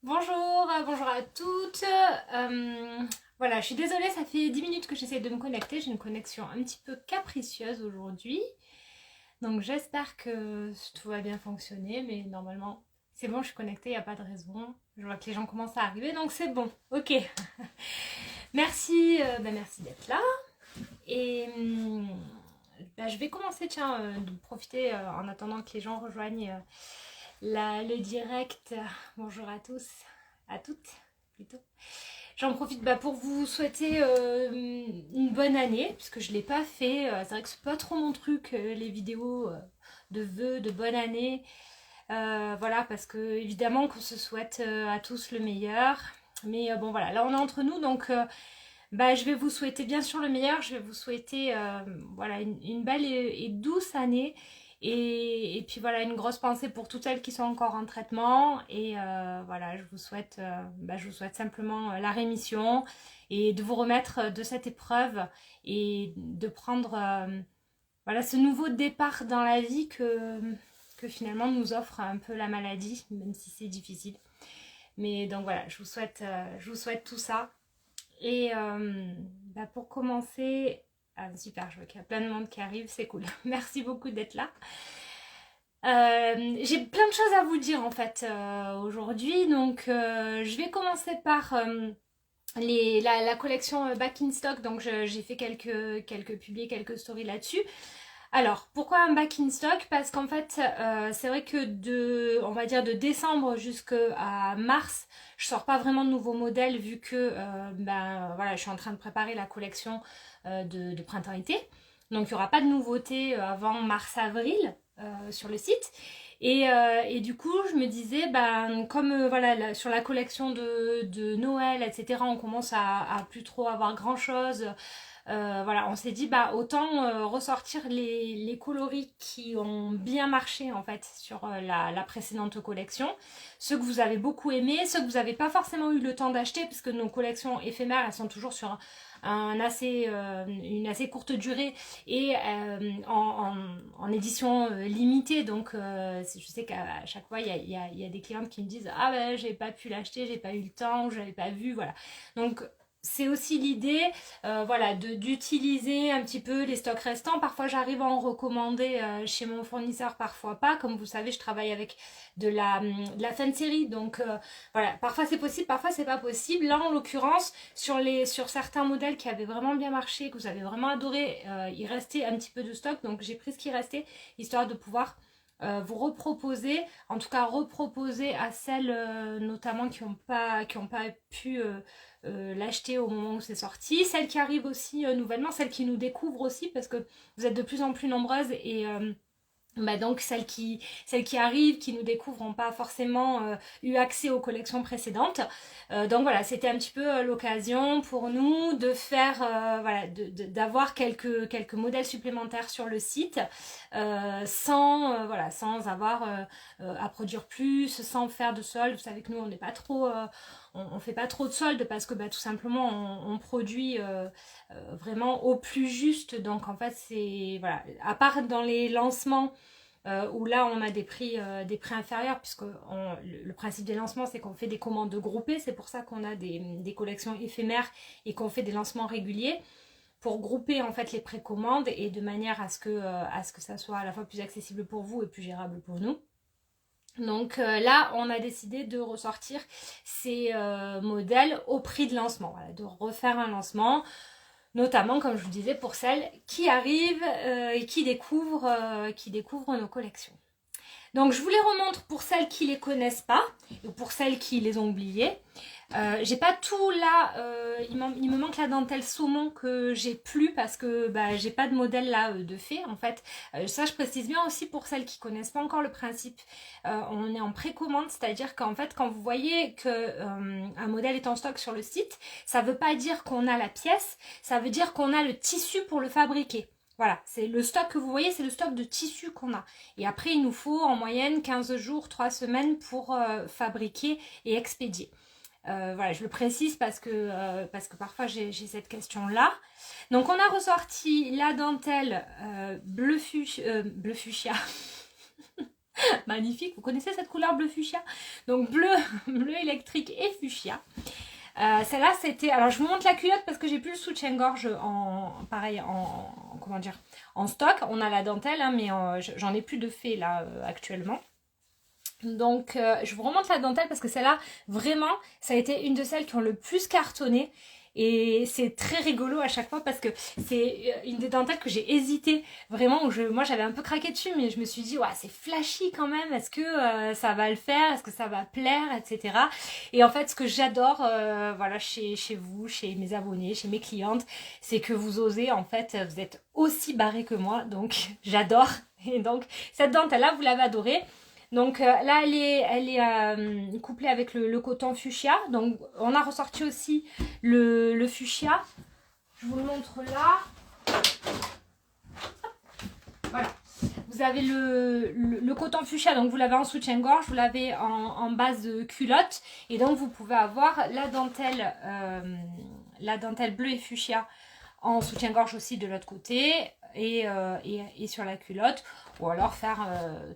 Bonjour, bonjour à toutes. Voilà, je suis désolée, ça fait 10 minutes que j'essaie de me connecter. J'ai une connexion un petit peu capricieuse aujourd'hui. Donc j'espère que tout va bien fonctionner, mais normalement c'est bon, je suis connectée, il n'y a pas de raison. Je vois que les gens commencent à arriver, donc c'est bon. Ok. Merci, merci d'être là. Et je vais commencer, tiens, de profiter en attendant que les gens rejoignent le direct. Bonjour à tous, à toutes plutôt. J'en profite pour vous souhaiter une bonne année, puisque je ne l'ai pas fait. C'est vrai que c'est pas trop mon truc, les vidéos de vœux, de bonne année. Voilà, parce que évidemment qu'on se souhaite à tous le meilleur. Mais bon voilà, là on est entre nous, donc je vais vous souhaiter bien sûr le meilleur. Je vais vous souhaiter voilà, une belle et douce année. Et puis voilà, une grosse pensée pour toutes celles qui sont encore en traitement. Et voilà, je vous souhaite simplement la rémission et de vous remettre de cette épreuve et de prendre voilà, ce nouveau départ dans la vie que finalement nous offre un peu la maladie, même si c'est difficile. Mais donc voilà, je vous souhaite tout ça. Et pour commencer, super, je vois qu'il y a plein de monde qui arrive, c'est cool. Merci beaucoup d'être là. J'ai plein de choses à vous dire en fait aujourd'hui, donc je vais commencer par la collection Back in Stock. Donc j'ai fait publié quelques stories là-dessus. Alors, pourquoi un back in stock? Parce qu'en fait, c'est vrai que on va dire de décembre jusqu'à mars, je sors pas vraiment de nouveaux modèles vu que voilà, je suis en train de préparer la collection de printemps-été. Donc, il n'y aura pas de nouveautés avant mars-avril sur le site. Et du coup, je me disais, comme voilà, sur la collection de Noël, etc., on commence à plus trop avoir grand-chose. Voilà, on s'est dit autant ressortir les coloris qui ont bien marché en fait sur la précédente collection, ceux que vous avez beaucoup aimés, ceux que vous n'avez pas forcément eu le temps d'acheter parce que nos collections éphémères elles sont toujours sur une assez courte durée et en édition limitée. Donc je sais qu'à chaque fois il y a des clientes qui me disent ah ben j'ai pas pu l'acheter, j'ai pas eu le temps, j'avais pas vu, voilà. Donc c'est aussi l'idée voilà, d'utiliser un petit peu les stocks restants. Parfois j'arrive à en recommander chez mon fournisseur, parfois pas. Comme vous savez, je travaille avec de la fin de série. Donc voilà, parfois c'est possible, parfois c'est pas possible. Là en l'occurrence, sur certains modèles qui avaient vraiment bien marché, que vous avez vraiment adoré, il restait un petit peu de stock. Donc j'ai pris ce qui restait, histoire de pouvoir vous reproposer, en tout cas reproposer à celles notamment qui n'ont pas pu l'acheter au moment où c'est sorti, celles qui arrivent aussi nouvellement, celles qui nous découvrent aussi parce que vous êtes de plus en plus nombreuses et donc celles qui arrivent, qui nous découvrent, n'ont pas forcément eu accès aux collections précédentes. Donc voilà, c'était un petit peu l'occasion pour nous de faire, voilà, d'avoir quelques modèles supplémentaires sur le site, voilà, sans avoir à produire plus, sans faire de solde. Vous savez que nous, on n'est pas trop, on fait pas trop de soldes parce que tout simplement, on produit vraiment au plus juste. Donc en fait, c'est voilà, à part dans les lancements où là on a des prix inférieurs puisque le principe des lancements c'est qu'on fait des commandes groupées, c'est pour ça qu'on a des collections éphémères et qu'on fait des lancements réguliers pour grouper en fait les précommandes et de manière à ce que ça soit à la fois plus accessible pour vous et plus gérable pour nous. Donc là, on a décidé de ressortir ces modèles au prix de lancement, voilà, de refaire un lancement, notamment comme je vous disais pour celles qui arrivent et qui découvrent nos collections. Donc je vous les remontre pour celles qui les connaissent pas ou pour celles qui les ont oubliées. J'ai pas tout là, il me manque la dentelle saumon que j'ai plus parce que j'ai pas de modèle là de fait en fait. Ça je précise bien aussi pour celles qui connaissent pas encore le principe. On est en précommande, c'est-à-dire qu'en fait quand vous voyez que un modèle est en stock sur le site, ça veut pas dire qu'on a la pièce, ça veut dire qu'on a le tissu pour le fabriquer. Voilà, c'est le stock que vous voyez, c'est le stock de tissu qu'on a. Et après, il nous faut en moyenne 15 jours, 3 semaines pour fabriquer et expédier. Voilà, je le précise parce que parfois j'ai cette question-là. Donc on a ressorti la dentelle bleu fuchsia. Magnifique, vous connaissez cette couleur bleu fuchsia? Donc bleu, bleu électrique et fuchsia. Celle-là c'était, alors je vous montre la culotte parce que j'ai plus le soutien-gorge en, pareil, comment dire, en stock. On a la dentelle, hein, mais j'en ai plus de fait là actuellement. Donc je vous remonte la dentelle parce que celle-là, vraiment, ça a été une de celles qui ont le plus cartonné. Et c'est très rigolo à chaque fois parce que c'est une des dentelles que j'ai hésité vraiment, moi j'avais un peu craqué dessus, mais je me suis dit ouais, c'est flashy quand même, est-ce que ça va le faire, est-ce que ça va plaire, etc. Et en fait ce que j'adore voilà, chez vous, chez mes abonnés, chez mes clientes, c'est que vous osez, en fait vous êtes aussi barré que moi, donc j'adore. Et donc cette dentelle là, vous l'avez adorée. Donc là, elle est couplée avec le coton fuchsia. Donc on a ressorti aussi le fuchsia. Je vous le montre là. Voilà. Vous avez le coton fuchsia, donc vous l'avez en soutien-gorge, vous l'avez en base de culotte. Et donc vous pouvez avoir la dentelle bleue et fuchsia en soutien-gorge aussi de l'autre côté. Et sur la culotte, ou alors faire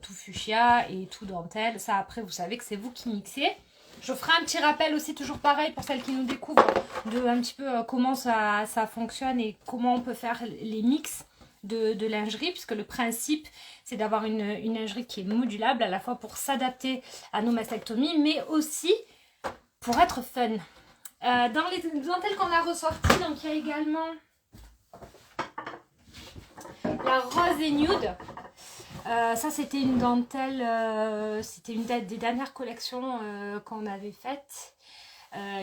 tout fuchsia et tout dentelle. Ça après vous savez que c'est vous qui mixez. Je ferai un petit rappel aussi, toujours pareil pour celles qui nous découvrent, de un petit peu comment ça fonctionne et comment on peut faire les mix de lingerie, puisque le principe c'est d'avoir une lingerie qui est modulable à la fois pour s'adapter à nos mastectomies, mais aussi pour être fun. Dans les dentelles qu'on a ressorties, donc il y a également la rose et nude. Ça c'était une dentelle, c'était une des dernières collections qu'on avait faites,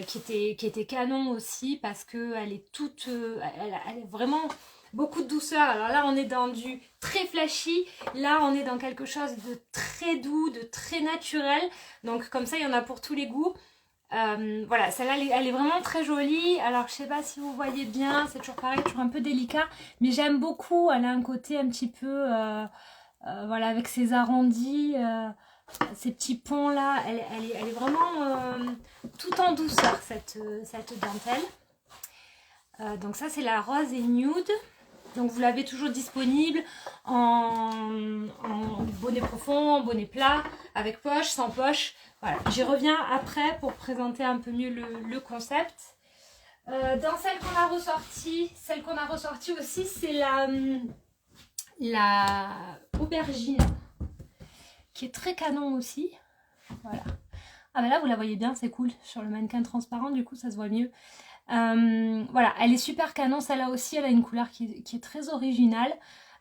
qui était canon aussi parce que elle est toute, elle est vraiment beaucoup de douceur. Alors là on est dans du très flashy, là on est dans quelque chose de très doux, de très naturel. Donc comme ça il y en a pour tous les goûts. Voilà, celle-là elle est vraiment très jolie. Alors je sais pas si vous voyez bien, c'est toujours pareil, toujours un peu délicat, mais j'aime beaucoup. Elle a un côté un petit peu voilà, avec ses arrondis, ces petits ponts là, elle est vraiment tout en douceur cette dentelle. Donc ça c'est la rose et nude. Donc vous l'avez toujours disponible en bonnet profond, en bonnet plat, avec poche, sans poche. Voilà, j'y reviens après pour présenter un peu mieux le concept. Dans celle qu'on a ressortie aussi, c'est la aubergine, qui est très canon aussi. Voilà. Ah ben là vous la voyez bien, c'est cool. Sur le mannequin transparent, du coup ça se voit mieux. Voilà, elle est super canon, celle-là aussi, elle a une couleur qui est très originale.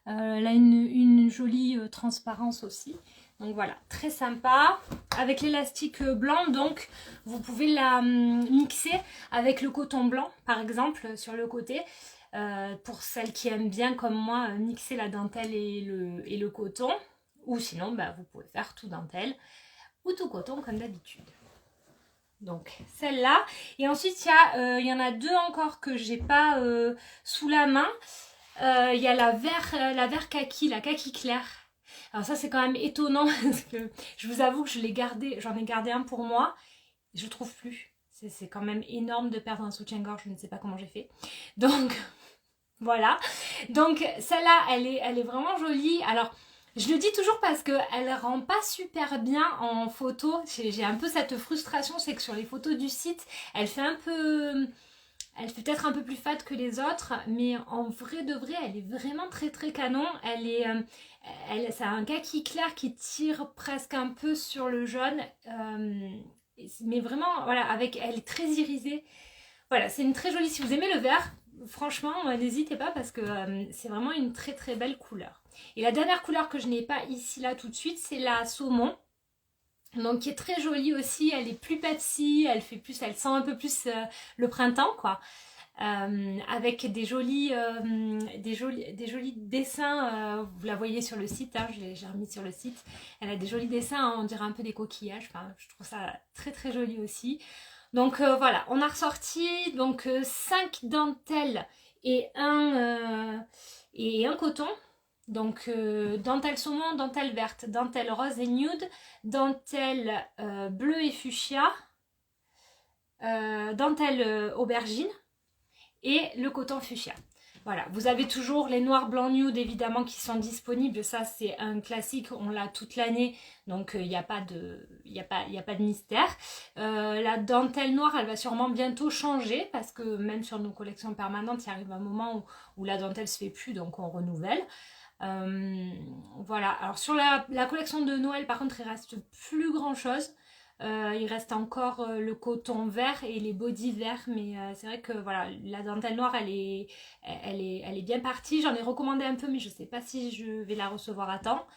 Elle a une jolie transparence aussi. Donc voilà, très sympa. Avec l'élastique blanc, donc vous pouvez la mixer avec le coton blanc, par exemple, sur le côté. Pour celles qui aiment bien, comme moi, mixer la dentelle et le coton. Ou sinon, bah, vous pouvez faire tout dentelle ou tout coton comme d'habitude. Donc celle-là. Et ensuite, il y en a deux encore que j'ai pas sous la main. Il y a la vert kaki, la kaki claire. Alors ça c'est quand même étonnant parce que je vous avoue que j'en ai gardé un pour moi. Je le trouve plus. C'est quand même énorme de perdre un soutien-gorge, je ne sais pas comment j'ai fait. Donc voilà. Donc celle-là, elle est vraiment jolie. Alors je le dis toujours parce qu'elle rend pas super bien en photo. J'ai un peu cette frustration, c'est que sur les photos du site, elle fait peut-être un peu plus fade que les autres, mais en vrai de vrai, elle est vraiment très très canon. Ça a un kaki clair qui tire presque un peu sur le jaune, mais vraiment, voilà, elle est très irisée. Voilà, c'est une très jolie. Si vous aimez le vert, franchement, n'hésitez pas parce que c'est vraiment une très très belle couleur. Et la dernière couleur que je n'ai pas ici là tout de suite, c'est la saumon. Donc qui est très jolie aussi, elle est plus patsy, elle sent un peu plus le printemps quoi. Avec des jolis dessins, vous la voyez sur le site, hein, j'ai remis sur le site. Elle a des jolis dessins, hein, on dirait un peu des coquillages, enfin, je trouve ça très très joli aussi. Donc voilà, on a ressorti donc 5 dentelles et un coton. Donc dentelle saumon, dentelle verte, dentelle rose et nude, dentelle bleu et fuchsia, dentelle aubergine et le coton fuchsia. Voilà, vous avez toujours les noirs blancs nude évidemment qui sont disponibles, ça c'est un classique, on l'a toute l'année, donc il n'y a pas de mystère. La dentelle noire, elle va sûrement bientôt changer, parce que même sur nos collections permanentes, il arrive un moment où la dentelle se fait plus, donc on renouvelle. Voilà, alors sur la collection de Noël, par contre, il reste plus grand chose. Il reste encore le coton vert et les bodys verts, mais c'est vrai que voilà, la dentelle noire elle est bien partie. J'en ai recommandé un peu, mais je sais pas si je vais la recevoir à temps.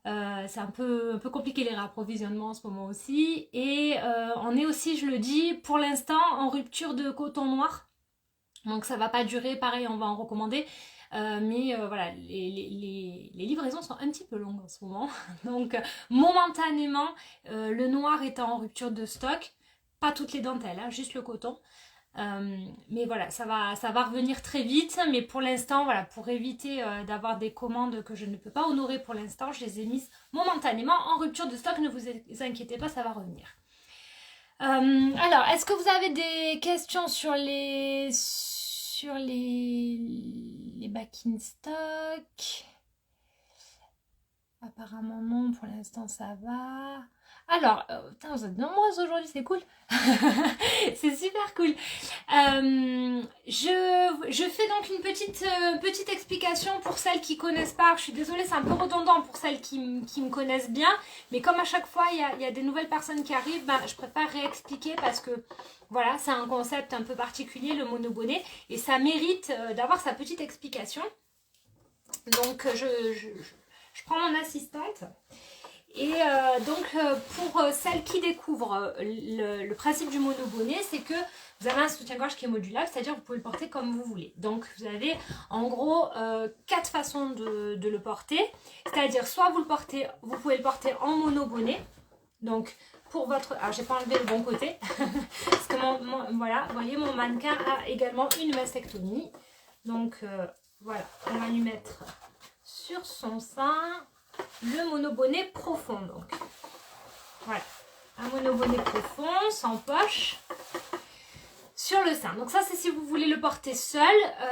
C'est un peu compliqué les réapprovisionnements en ce moment aussi. Et on est aussi, je le dis, pour l'instant en rupture de coton noir. Donc ça va pas durer, pareil, on va en recommander. Mais voilà, les livraisons sont un petit peu longues en ce moment. Donc momentanément, le noir est en rupture de stock. Pas toutes les dentelles, hein, juste le coton. Mais voilà, ça va revenir très vite. Mais pour l'instant, voilà, pour éviter d'avoir des commandes que je ne peux pas honorer pour l'instant, je les ai mises momentanément en rupture de stock. Ne vous inquiétez pas, ça va revenir. Alors, est-ce que vous avez des questions sur les back in stock? Apparemment non, pour l'instant ça va. Alors, putain, vous êtes nombreuses aujourd'hui, c'est cool. C'est super cool. Je fais donc une petite explication pour celles qui connaissent pas. Je suis désolée, c'est un peu redondant pour celles qui me connaissent bien. Mais comme à chaque fois, il y a des nouvelles personnes qui arrivent, ben, je préfère réexpliquer parce que voilà, c'est un concept un peu particulier, le monobonnet. Et ça mérite d'avoir sa petite explication. Donc, je prends mon assistante. Et pour celles qui découvrent le principe du monobonnet, c'est que vous avez un soutien-gorge qui est modulable, c'est-à-dire que vous pouvez le porter comme vous voulez. Donc vous avez en gros 4 façons de le porter, c'est-à-dire soit vous pouvez le porter en monobonnet. Donc pour votre... Alors j'ai pas enlevé le bon côté, parce que voilà, vous voyez mon mannequin a également une mastectomie. Donc voilà, on va lui mettre sur son sein le monobonnet profond. Donc voilà, un monobonnet profond sans poche sur le sein. Donc ça c'est si vous voulez le porter seul.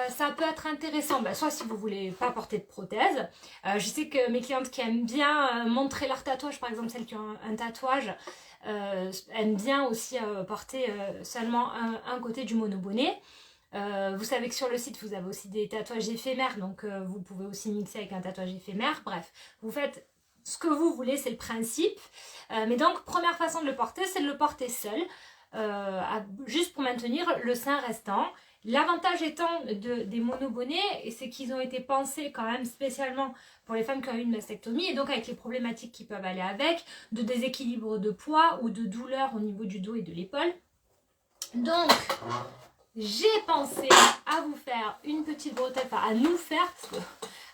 Ça peut être intéressant, soit si vous voulez pas porter de prothèse. Je sais que mes clientes qui aiment bien montrer leur tatouage, par exemple celles qui ont un tatouage, aiment bien aussi porter seulement un côté du monobonnet. Vous savez que sur le site vous avez aussi des tatouages éphémères, donc vous pouvez aussi mixer avec un tatouage éphémère. Bref, vous faites ce que vous voulez, c'est le principe. Mais donc première façon de le porter, c'est de le porter seul, juste pour maintenir le sein restant. L'avantage étant des monobonnets, c'est qu'ils ont été pensés quand même spécialement pour les femmes qui ont eu une mastectomie, et donc avec les problématiques qui peuvent aller avec, de déséquilibre de poids ou de douleur au niveau du dos et de l'épaule. Donc j'ai pensé à vous faire une petite bretelle, enfin à nous faire, parce que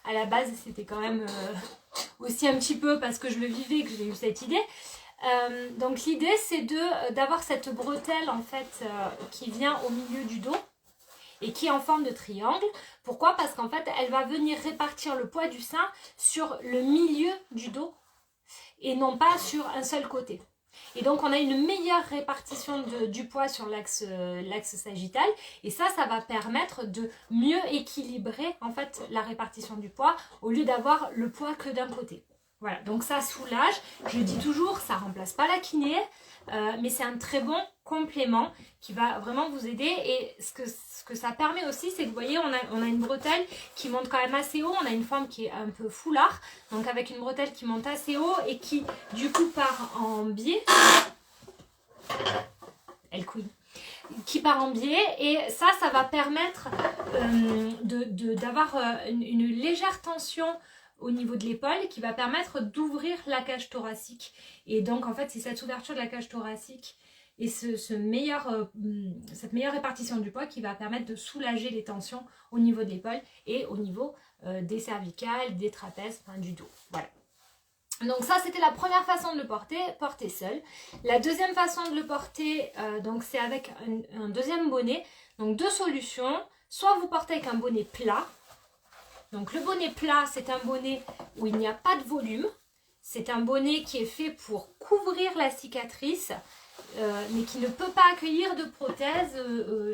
à la base c'était quand même aussi un petit peu parce que je le vivais que j'ai eu cette idée. Donc l'idée c'est d'avoir cette bretelle en fait qui vient au milieu du dos et qui est en forme de triangle. Pourquoi? Parce qu'en fait elle va venir répartir le poids du sein sur le milieu du dos et non pas sur un seul côté. Et donc on a une meilleure répartition du poids sur l'axe sagittal, et ça va permettre de mieux équilibrer en fait la répartition du poids au lieu d'avoir le poids que d'un côté. Voilà, donc ça soulage. Je dis toujours, ça remplace pas la kiné, mais c'est un très bon complément qui va vraiment vous aider. Et ce que ça permet aussi, c'est que vous voyez, on a une bretelle qui monte quand même assez haut. On a une forme qui est un peu foulard, donc avec une bretelle qui monte assez haut et qui du coup part en biais. Elle couille. Qui part en biais, et ça va permettre d'avoir une légère tension au niveau de l'épaule qui va permettre d'ouvrir la cage thoracique. Et donc en fait c'est cette ouverture de la cage thoracique et cette meilleure répartition du poids qui va permettre de soulager les tensions au niveau de l'épaule et au niveau des cervicales, des trapèzes, enfin, du dos. Voilà. Donc ça c'était la première façon de le porter seul. La deuxième façon de le porter, donc c'est avec un deuxième bonnet. Donc deux solutions, soit vous portez avec un bonnet plat. Donc le bonnet plat, c'est un bonnet où il n'y a pas de volume. C'est un bonnet qui est fait pour couvrir la cicatrice mais qui ne peut pas accueillir de prothèse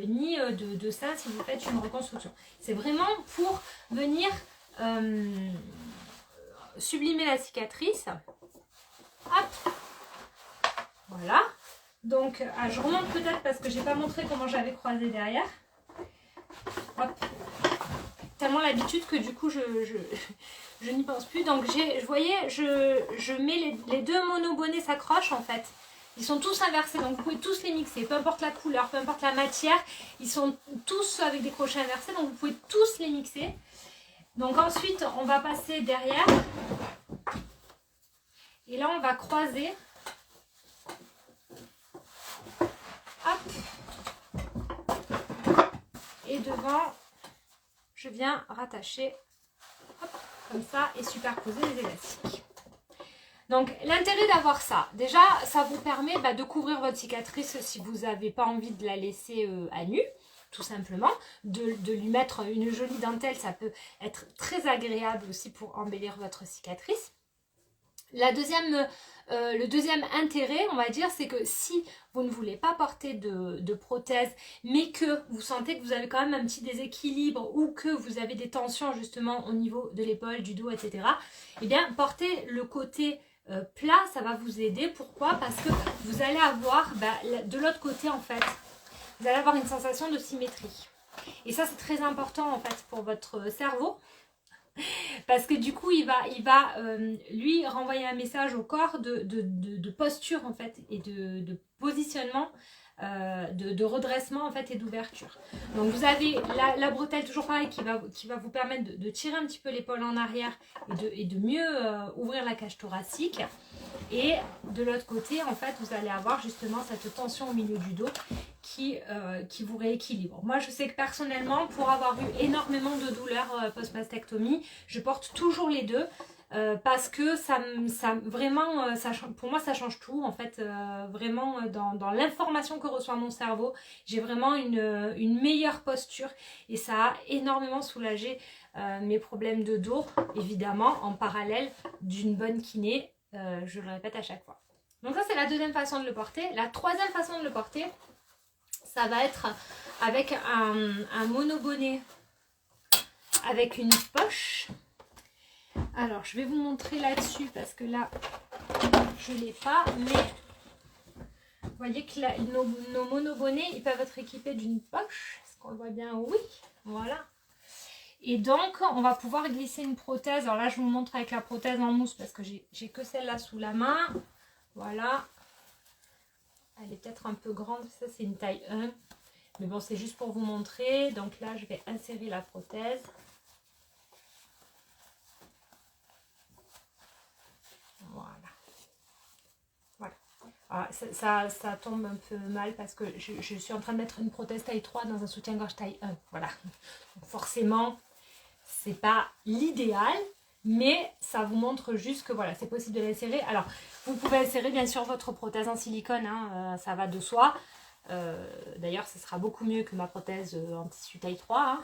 ni de sein si vous faites une reconstruction. C'est vraiment pour venir sublimer la cicatrice. Hop, voilà. Donc, je remonte peut-être parce que j'ai pas montré comment j'avais croisé derrière. Hop. Tellement l'habitude que du coup je n'y pense plus. Donc vous voyez, je mets les deux monobonnets s'accrochent en fait. Ils sont tous inversés, donc vous pouvez tous les mixer, peu importe la couleur, peu importe la matière. Ils sont tous avec des crochets inversés, donc vous pouvez tous les mixer. Donc ensuite, on va passer derrière. Et là, on va croiser. Hop. Et devant, je viens rattacher, hop, comme ça, et superposer les élastiques. Donc l'intérêt d'avoir ça, déjà ça vous permet de couvrir votre cicatrice si vous n'avez pas envie de la laisser à nu, tout simplement. De lui mettre une jolie dentelle, ça peut être très agréable aussi pour embellir votre cicatrice. Le deuxième intérêt, on va dire, c'est que si vous ne voulez pas porter de prothèse, mais que vous sentez que vous avez quand même un petit déséquilibre ou que vous avez des tensions justement au niveau de l'épaule, du dos, etc., eh bien, porter le côté plat, ça va vous aider. Pourquoi? Parce que vous allez avoir, de l'autre côté, en fait, vous allez avoir une sensation de symétrie. Et ça, c'est très important, en fait, pour votre cerveau. Parce que du coup, il va lui renvoyer un message au corps de posture en fait et de positionnement, de redressement en fait et d'ouverture. Donc vous avez la bretelle toujours pareil qui va vous permettre de tirer un petit peu l'épaule en arrière et de mieux ouvrir la cage thoracique. Et de l'autre côté, en fait, vous allez avoir justement cette tension au milieu du dos qui vous rééquilibre. Moi, je sais que personnellement, pour avoir eu énormément de douleurs post-mastectomie, je porte toujours les deux parce que pour moi, ça change tout. En fait, vraiment, dans l'information que reçoit mon cerveau, j'ai vraiment une meilleure posture et ça a énormément soulagé mes problèmes de dos, évidemment, en parallèle d'une bonne kiné. Je le répète à chaque fois. Donc ça, c'est la deuxième façon de le porter. La troisième façon de le porter, ça va être avec un monobonnet avec une poche. Alors, je vais vous montrer là-dessus parce que là, je ne l'ai pas. Mais vous voyez que nos monobonnets, ils peuvent être équipés d'une poche. Est-ce qu'on le voit bien? Oui, voilà. Et donc, on va pouvoir glisser une prothèse. Alors là, je vous montre avec la prothèse en mousse parce que j'ai que celle-là sous la main. Voilà. Elle est peut-être un peu grande. Ça, c'est une taille 1. Mais bon, c'est juste pour vous montrer. Donc là, je vais insérer la prothèse. Voilà. Voilà. Alors, ça tombe un peu mal parce que je suis en train de mettre une prothèse taille 3 dans un soutien-gorge taille 1. Voilà. Donc forcément, c'est pas l'idéal, mais ça vous montre juste que voilà, c'est possible de l'insérer. Alors, vous pouvez insérer bien sûr votre prothèse en silicone, hein, ça va de soi. D'ailleurs, ce sera beaucoup mieux que ma prothèse en tissu taille 3. Hein.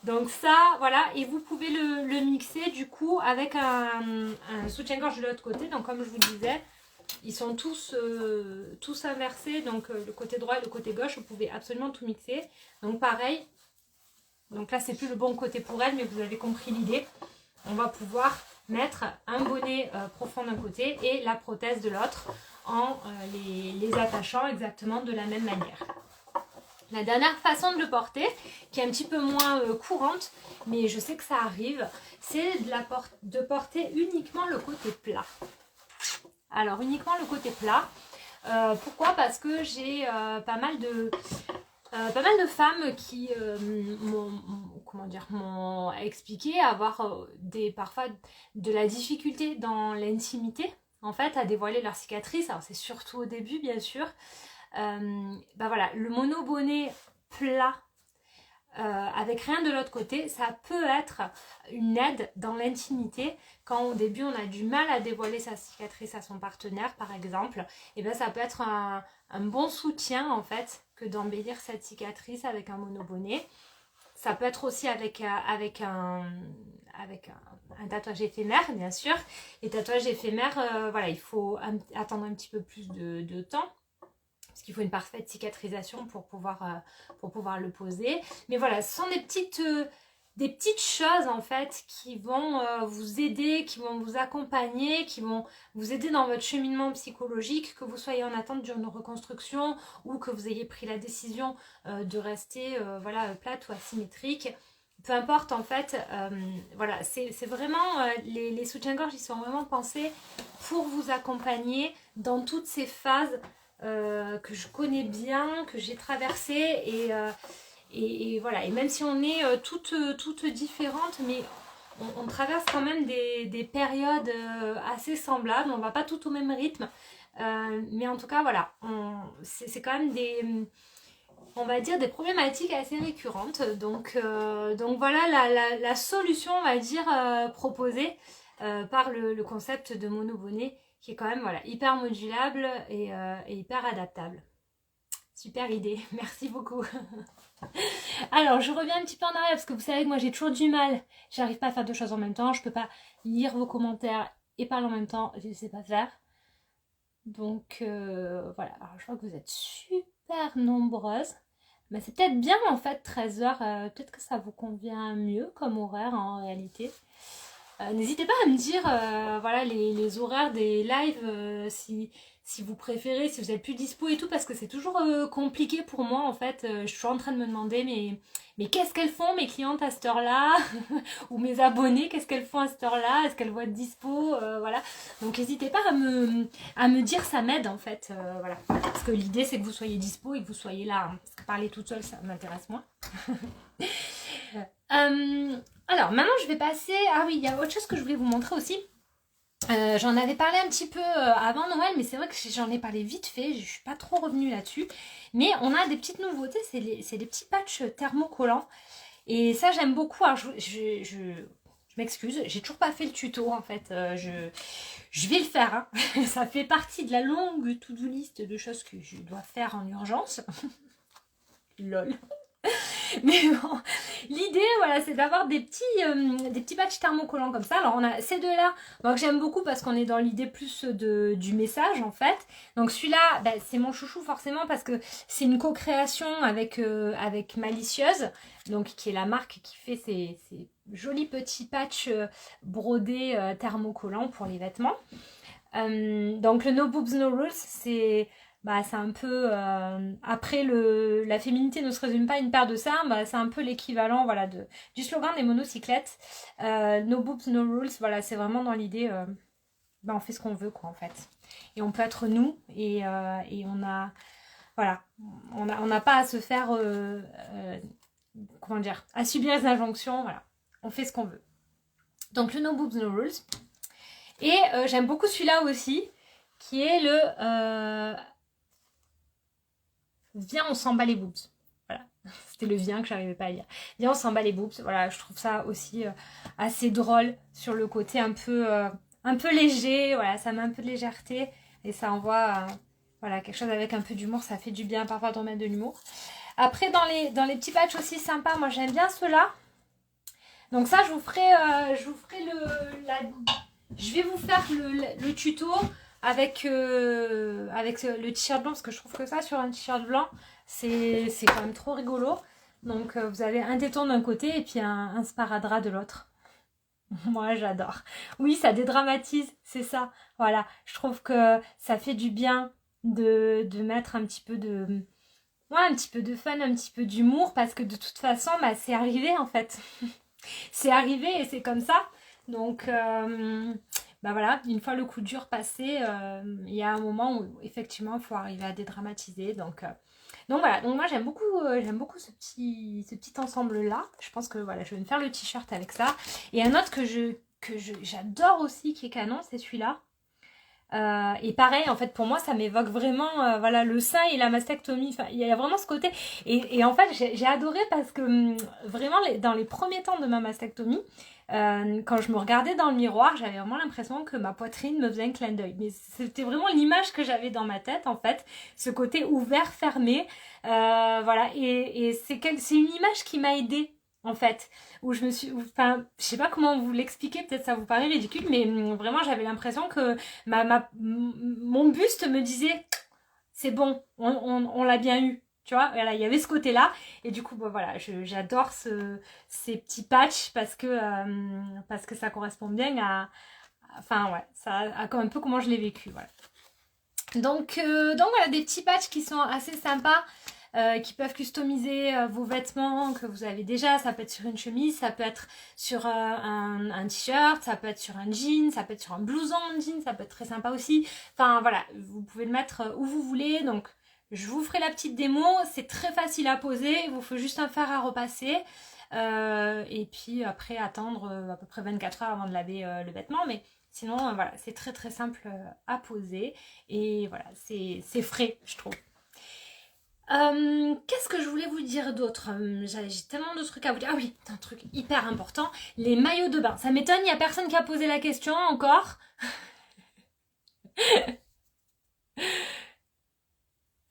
Donc ça, voilà, et vous pouvez le mixer du coup avec un soutien-gorge de l'autre côté. Donc comme je vous disais, ils sont tous inversés, donc le côté droit et le côté gauche, vous pouvez absolument tout mixer. Donc pareil. Donc là, c'est plus le bon côté pour elle, mais vous avez compris l'idée. On va pouvoir mettre un bonnet profond d'un côté et la prothèse de l'autre en les attachant exactement de la même manière. La dernière façon de le porter, qui est un petit peu moins courante, mais je sais que ça arrive, c'est de porter uniquement le côté plat. Alors, uniquement le côté plat. Pourquoi? Parce que j'ai pas mal de femmes qui m'ont expliqué avoir parfois de la difficulté dans l'intimité, en fait, à dévoiler leur cicatrice. Alors c'est surtout au début, bien sûr. Voilà, le monobonnet plat avec rien de l'autre côté, ça peut être une aide dans l'intimité quand au début on a du mal à dévoiler sa cicatrice à son partenaire par exemple. Et bien ça peut être un bon soutien en fait que d'embellir cette cicatrice avec un monobonnet. Ça peut être aussi avec un tatouage éphémère, bien sûr. Les tatouages éphémères, voilà, il faut attendre un petit peu plus de temps. Parce qu'il faut une parfaite cicatrisation pour pouvoir le poser. Mais voilà, ce sont des petites choses en fait qui vont vous aider, qui vont vous accompagner, qui vont vous aider dans votre cheminement psychologique, que vous soyez en attente d'une reconstruction ou que vous ayez pris la décision de rester voilà, plate ou asymétrique. Peu importe en fait, voilà, c'est vraiment, les soutiens-gorge ils sont vraiment pensés pour vous accompagner dans toutes ces phases que je connais bien, que j'ai traversées et voilà. Et même si on est toutes différentes, mais on traverse quand même des périodes assez semblables, on va pas tout au même rythme, mais en tout cas voilà, c'est quand même on va dire des problématiques assez récurrentes. Donc voilà la solution, on va dire, proposée par le concept de monobonnet, qui est quand même voilà, hyper modulable et hyper adaptable. Super idée, merci beaucoup. Alors, je reviens un petit peu en arrière parce que vous savez que moi j'ai toujours du mal. J'arrive pas à faire deux choses en même temps. Je peux pas lire vos commentaires et parler en même temps. Je ne sais pas faire. Donc voilà. Alors, je vois que vous êtes super nombreuses. Mais c'est peut-être bien en fait 13h. Peut-être que ça vous convient mieux comme horaire en réalité. N'hésitez pas à me dire voilà, les horaires des lives, si vous préférez, si vous êtes plus dispo et tout, parce que c'est toujours compliqué pour moi en fait. Je suis en train de me demander mais qu'est-ce qu'elles font mes clientes à cette heure-là ou mes abonnés, qu'est-ce qu'elles font à cette heure-là, est-ce qu'elles vont être dispo, voilà. Donc n'hésitez pas à me dire, ça m'aide en fait, voilà. Parce que l'idée c'est que vous soyez dispo et que vous soyez là, hein, parce que parler toute seule ça m'intéresse moins. Alors maintenant je vais passer, ah oui il y a autre chose que je voulais vous montrer aussi. J'en avais parlé un petit peu avant Noël, mais c'est vrai que j'en ai parlé vite fait, je suis pas trop revenue là-dessus. Mais on a des petites nouveautés, c'est des petits patchs thermocollants. Et ça j'aime beaucoup. Alors je m'excuse, j'ai toujours pas fait le tuto en fait. Je vais le faire, hein. Ça fait partie de la longue to-do list de choses que je dois faire en urgence. Lol. Mais bon, l'idée, voilà, c'est d'avoir des petits patchs thermocollants comme ça. Alors, on a ces deux-là, que j'aime beaucoup parce qu'on est dans l'idée plus du message, en fait. Donc, celui-là, bah, c'est mon chouchou forcément parce que c'est une co-création avec Malicieuse, donc qui est la marque qui fait ces jolis petits patchs brodés thermocollants pour les vêtements. Donc, le No Boobs, No Rules, c'est un peu après la féminité ne se résume pas à une paire de seins, c'est un peu l'équivalent voilà, du slogan des monocyclettes. No boobs, no rules, voilà, c'est vraiment dans l'idée on fait ce qu'on veut quoi en fait. Et on peut être nous et on a voilà, on n'a pas à se faire comment dire, à subir les injonctions, voilà, on fait ce qu'on veut. Donc le no boobs, no rules. Et j'aime beaucoup celui-là aussi, qui est le viens on s'en bat les boobs. Voilà, c'était le viens que j'arrivais pas à lire. Viens on s'en bat les boobs. Voilà, je trouve ça aussi assez drôle sur le côté un peu léger. Voilà, ça met un peu de légèreté et ça envoie voilà, quelque chose avec un peu d'humour. Ça fait du bien parfois de remettre de l'humour. Après dans les petits patchs aussi sympas, moi j'aime bien ceux-là. Donc ça je vous ferai je vais vous faire le tuto avec le t-shirt blanc parce que je trouve que ça sur un t-shirt blanc c'est quand même trop rigolo. Donc vous avez un téton d'un côté et puis un sparadrap de l'autre. Moi j'adore. Oui, ça dédramatise, c'est ça. Voilà, je trouve que ça fait du bien de mettre un petit peu de un petit peu de fun, un petit peu d'humour parce que de toute façon c'est arrivé en fait. C'est arrivé et c'est comme ça. Donc voilà, une fois le coup dur passé, il y a un moment où effectivement il faut arriver à dédramatiser. Donc voilà, donc moi j'aime beaucoup ce petit ensemble là. Je pense que voilà, je vais me faire le t-shirt avec ça. Et un autre que j'adore aussi qui est canon, c'est celui-là. Et pareil en fait pour moi ça m'évoque vraiment voilà, le sein et la mastectomie, enfin il y a vraiment ce côté et en fait j'ai adoré parce que vraiment dans les premiers temps de ma mastectomie quand je me regardais dans le miroir j'avais vraiment l'impression que ma poitrine me faisait un clin d'œil, mais c'était vraiment l'image que j'avais dans ma tête en fait, ce côté ouvert fermé voilà, et c'est une image qui m'a aidée en fait, où je me suis, enfin, je sais pas comment vous l'expliquer, peut-être ça vous paraît ridicule, mais vraiment j'avais l'impression que mon buste me disait, c'est bon, on l'a bien eu. Tu vois, voilà, il y avait ce côté-là. Et du coup, bah, voilà, j'adore ces petits patchs parce que ça correspond bien enfin, ouais, un peu comment je l'ai vécu. Voilà. Donc voilà, des petits patchs qui sont assez sympas. Qui peuvent customiser vos vêtements que vous avez déjà. Ça peut être sur une chemise, ça peut être sur un t-shirt, ça peut être sur un jean, ça peut être sur un blouson en jean, ça peut être très sympa aussi. Enfin voilà, vous pouvez le mettre où vous voulez. Donc je vous ferai la petite démo, c'est très facile à poser, il vous faut juste un fer à repasser. Et puis après attendre à peu près 24 heures avant de laver le vêtement. Mais sinon voilà, c'est très très simple à poser. Et voilà, c'est frais je trouve. Qu'est-ce que je voulais vous dire d'autre? J'ai tellement de trucs à vous dire. Ah oui, un truc hyper important, les maillots de bain. Ça m'étonne, il n'y a personne qui a posé la question encore.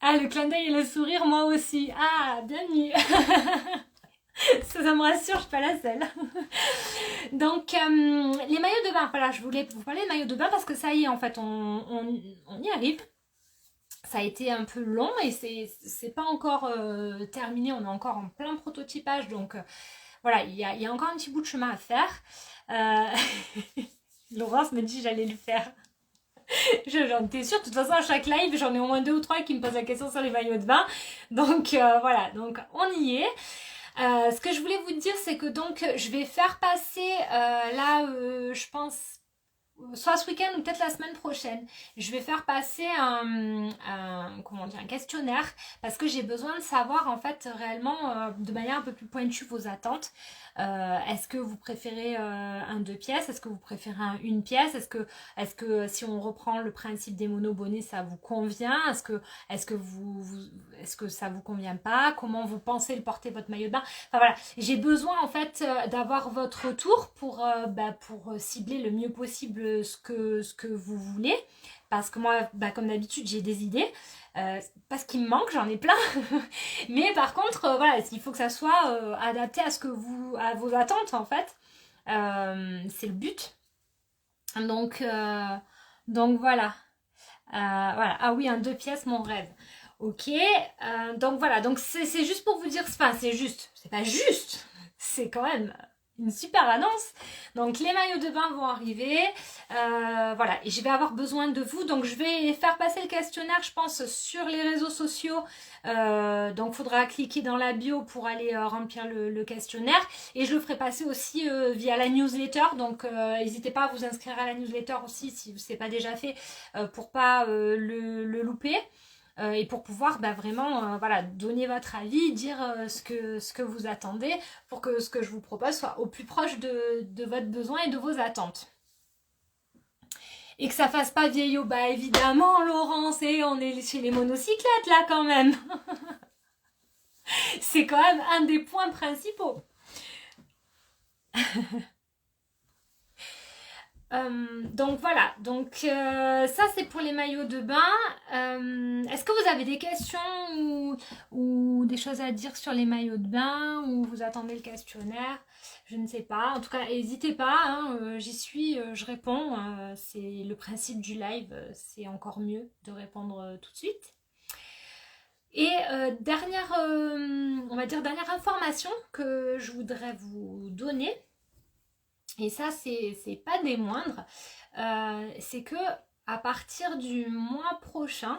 Ah, le clin d'œil et le sourire, moi aussi. Ah, bienvenue. Ça me rassure, je suis pas la seule. Donc, les maillots de bain. Voilà, je voulais vous parler des maillots de bain parce que ça y est, en fait, on y arrive. Ça a été un peu long et c'est pas encore terminé, on est encore en plein prototypage, donc voilà, il y a encore un petit bout de chemin à faire. Laurence me dit j'allais le faire. J'en étais sûre, de toute façon à chaque live j'en ai au moins 2 ou 3 qui me posent la question sur les maillots de bain, donc voilà, donc on y est. Ce que je voulais vous dire c'est que donc je vais faire passer là je pense soit ce week-end ou peut-être la semaine prochaine, je vais faire passer un questionnaire parce que j'ai besoin de savoir en fait réellement de manière un peu plus pointue vos attentes. Est-ce que vous préférez un 2 pièces? Est-ce que vous préférez un 1 pièce? Est-ce que si on reprend le principe des monobonnets, ça vous convient? Est-ce que ça vous convient pas? Comment vous pensez le porter votre maillot de bain? Enfin voilà, j'ai besoin en fait d'avoir votre retour pour cibler le mieux possible ce que vous voulez. Parce que moi, comme d'habitude, j'ai des idées. Parce qu'il me manque, j'en ai plein. Mais par contre, voilà, il faut que ça soit adapté à vos attentes en fait. C'est le but. Donc, donc voilà. Voilà. Ah oui, un 2 pièces, mon rêve. Ok. Donc voilà. Donc c'est juste pour vous dire. Enfin, c'est juste. C'est pas juste. C'est quand même une super annonce. Donc les maillots de bain vont arriver. Voilà. Et je vais avoir besoin de vous. Donc je vais faire passer le questionnaire, je pense, sur les réseaux sociaux. Donc il faudra cliquer dans la bio pour aller remplir le questionnaire. Et je le ferai passer aussi via la newsletter. Donc n'hésitez pas à vous inscrire à la newsletter aussi si ce n'est pas déjà fait pour pas le louper. Et pour pouvoir vraiment voilà, donner votre avis, dire ce que vous attendez pour que ce que je vous propose soit au plus proche de votre besoin et de vos attentes. Et que ça fasse pas vieillot, bah évidemment Laurence, et on est chez les monocyclettes là quand même. C'est quand même un des points principaux. Donc voilà, donc ça c'est pour les maillots de bain. Est-ce que vous avez des questions ou des choses à dire sur les maillots de bain ou vous attendez le questionnaire? Je ne sais pas. En tout cas, n'hésitez pas, hein, j'y suis, je réponds. C'est le principe du live, c'est encore mieux de répondre tout de suite. Et dernière information que je voudrais vous donner. Et ça, c'est pas des moindres. C'est que à partir du mois prochain,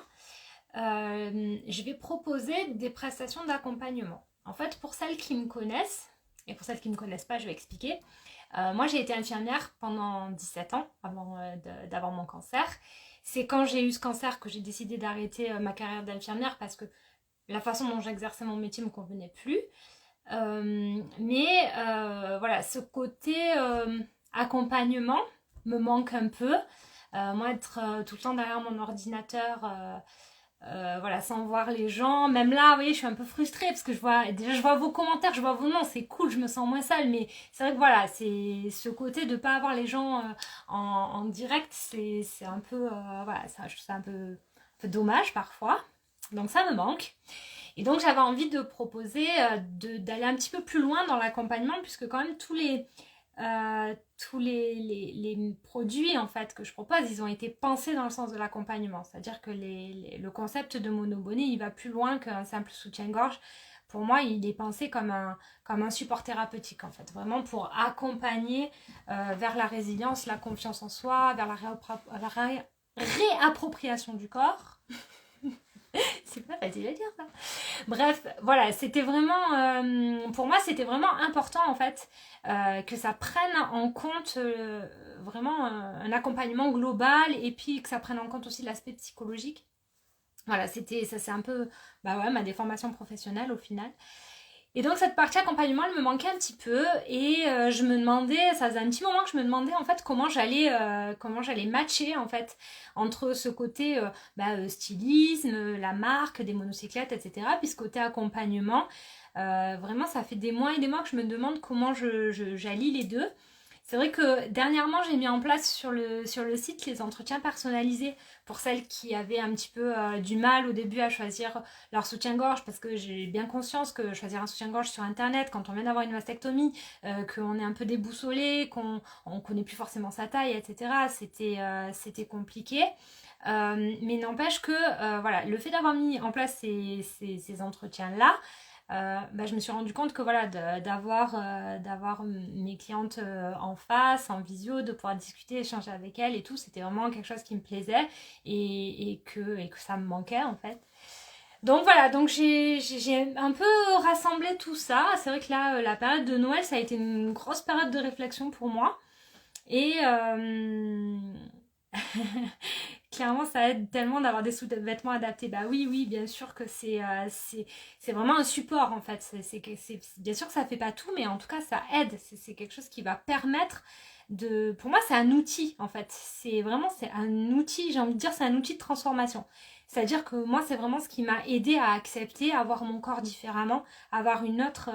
je vais proposer des prestations d'accompagnement. En fait, pour celles qui me connaissent, et pour celles qui ne me connaissent pas, je vais expliquer. Moi, j'ai été infirmière pendant 17 ans avant d'avoir mon cancer. C'est quand j'ai eu ce cancer que j'ai décidé d'arrêter ma carrière d'infirmière parce que la façon dont j'exerçais mon métier ne me convenait plus. Mais voilà, ce côté accompagnement me manque un peu. Moi, être tout le temps derrière mon ordinateur, voilà, sans voir les gens, même là, vous voyez, je suis un peu frustrée parce que je vois vos commentaires, je vois vos noms, c'est cool, je me sens moins seule, mais c'est vrai que voilà, c'est ce côté de pas avoir les gens en direct, c'est un peu, voilà, ça, je trouve ça un peu dommage parfois, donc ça me manque. Et donc j'avais envie de proposer d'aller un petit peu plus loin dans l'accompagnement, puisque quand même tous les produits en fait que je propose, ils ont été pensés dans le sens de l'accompagnement. C'est-à-dire que le concept de monobonnet, il va plus loin qu'un simple soutien-gorge. Pour moi, il est pensé comme un support thérapeutique en fait, vraiment pour accompagner vers la résilience, la confiance en soi, vers la réappropriation du corps. C'est pas facile à dire ça. Bref, voilà, c'était vraiment, pour moi, c'était vraiment important en fait que ça prenne en compte vraiment un accompagnement global et puis que ça prenne en compte aussi l'aspect psychologique. Voilà, ça c'est un peu, bah ouais, ma déformation professionnelle au final. Et donc cette partie accompagnement, elle me manquait un petit peu et je me demandais, ça faisait un petit moment que je me demandais en fait comment j'allais matcher en fait entre ce côté stylisme, la marque, des monocyclettes, etc. Puis ce côté accompagnement, vraiment ça fait des mois et des mois que je me demande comment j'allie les deux. C'est vrai que dernièrement, j'ai mis en place sur le site les entretiens personnalisés pour celles qui avaient un petit peu du mal au début à choisir leur soutien-gorge, parce que j'ai bien conscience que choisir un soutien-gorge sur internet quand on vient d'avoir une mastectomie, qu'on est un peu déboussolé, qu'on ne connaît plus forcément sa taille, etc. C'était compliqué. Mais n'empêche que voilà, le fait d'avoir mis en place ces entretiens-là, je me suis rendu compte que voilà, d'avoir mes clientes en face, en visio, de pouvoir discuter, échanger avec elles et tout, c'était vraiment quelque chose qui me plaisait et que ça me manquait en fait. Donc voilà, donc j'ai un peu rassemblé tout ça. C'est vrai que là, la période de Noël, ça a été une grosse période de réflexion pour moi. Et clairement, ça aide tellement d'avoir des sous-vêtements adaptés. Bah oui, bien sûr que c'est vraiment un support en fait. Bien sûr que ça fait pas tout, mais en tout cas, ça aide. C'est quelque chose qui va permettre de... Pour moi, c'est un outil en fait. C'est un outil, j'ai envie de dire, c'est un outil de transformation. C'est-à-dire que moi, c'est vraiment ce qui m'a aidé à accepter, à voir mon corps différemment, à avoir une autre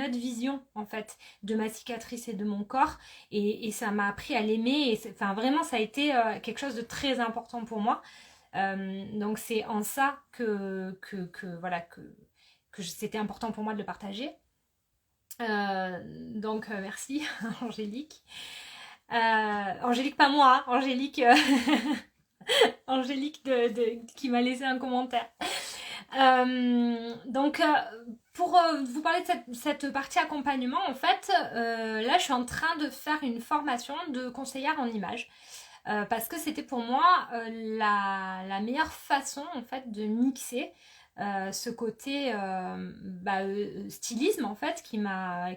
vision en fait de ma cicatrice et de mon corps. Et ça m'a appris à l'aimer. Enfin, vraiment, ça a été quelque chose de très important pour moi. Donc c'est en ça voilà, que c'était important pour moi de le partager. Donc merci Angélique. Angélique, pas moi, hein, Angélique, Angélique qui m'a laissé un commentaire. Donc pour vous parler de cette partie accompagnement, en fait, là je suis en train de faire une formation de conseillère en images. Parce que c'était pour moi la meilleure façon en fait de mixer ce côté stylisme en fait qui m'a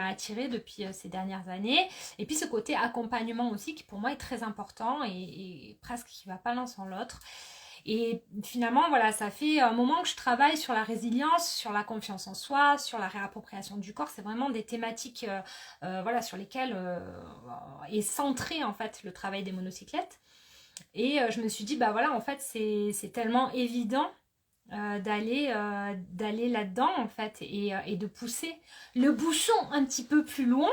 attirée depuis ces dernières années, et puis ce côté accompagnement aussi qui pour moi est très important et presque qui va pas l'un sans l'autre. Et finalement, voilà, ça fait un moment que je travaille sur la résilience, sur la confiance en soi, sur la réappropriation du corps. C'est vraiment des thématiques voilà, sur lesquelles est centré en fait le travail des monocyclettes. Et je me suis dit, bah voilà, en fait, c'est tellement évident d'aller là-dedans en fait et de pousser le bouchon un petit peu plus loin.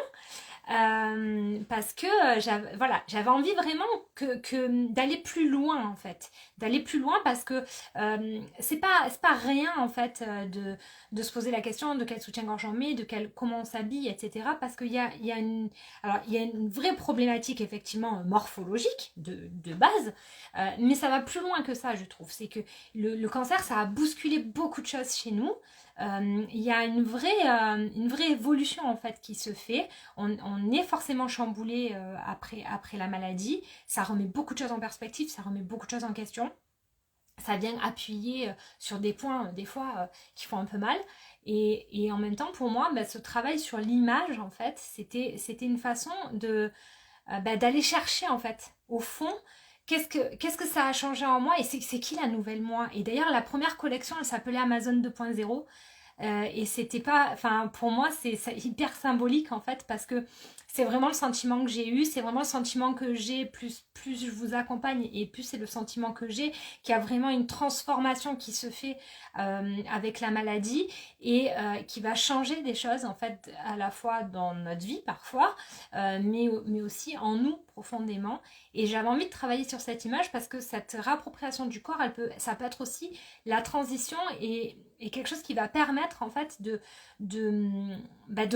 Parce que j'avais envie vraiment d'aller plus loin en fait, d'aller plus loin parce que c'est pas rien en fait de se poser la question de quel soutien-gorge on met, comment on s'habille, etc. Parce qu'il y a une vraie problématique effectivement morphologique de base, mais ça va plus loin que ça, je trouve. C'est que le cancer, ça a bousculé beaucoup de choses chez nous. Il y a une vraie évolution en fait qui se fait. On est forcément chamboulé après la maladie. Ça remet beaucoup de choses en perspective, ça remet beaucoup de choses en question. Ça vient appuyer sur des points des fois qui font un peu mal. Et en même temps, pour moi, ce travail sur l'image, en fait, c'était une façon d'aller chercher en fait au fond. Qu'est-ce que ça a changé en moi et c'est qui la nouvelle moi? Et d'ailleurs, la première collection, elle s'appelait Amazon 2.0. Et c'était pas, enfin pour moi c'est hyper symbolique en fait parce que c'est vraiment le sentiment que j'ai eu, c'est vraiment le sentiment que j'ai, plus je vous accompagne et plus c'est le sentiment que j'ai, qu'il y a vraiment une transformation qui se fait avec la maladie et qui va changer des choses en fait à la fois dans notre vie parfois mais aussi en nous profondément. Et j'avais envie de travailler sur cette image parce que cette réappropriation du corps, ça peut être aussi la transition et et quelque chose qui va permettre en fait de